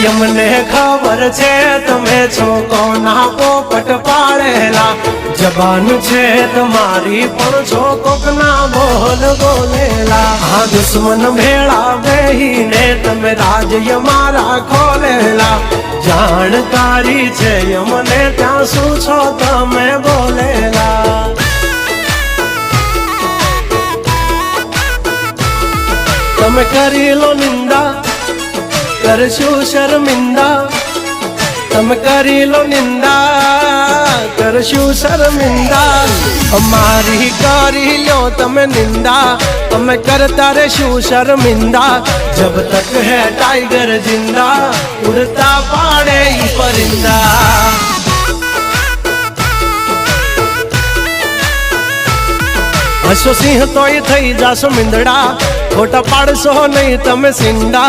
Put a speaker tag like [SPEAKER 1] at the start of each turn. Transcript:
[SPEAKER 1] यमने खबर छे तमे छो कोना पोपट पाड़ेला जबान छे तुम्हारी पण छो कोकना बोल बोलेला हाँ दुश्मन भेड़ा बेहीने तमे राज्य मारा खोलेला जानकारी छे यमने त्या शू छो तमे बोलेला तमे करी लो निंदा करशु शर्मिंदा तमे करी लो निंदा करशु शर्मिंदा हमारी करी लो तमे निंदा तमे करता रेशु शर्मिंदा जब तक है टाइगर जिंदा उड़ता पाड़े ही परिंदा हसो सिंह तो थई जासो मिंदड़ा खोटा पाड़शो नहीं तमे सिंदा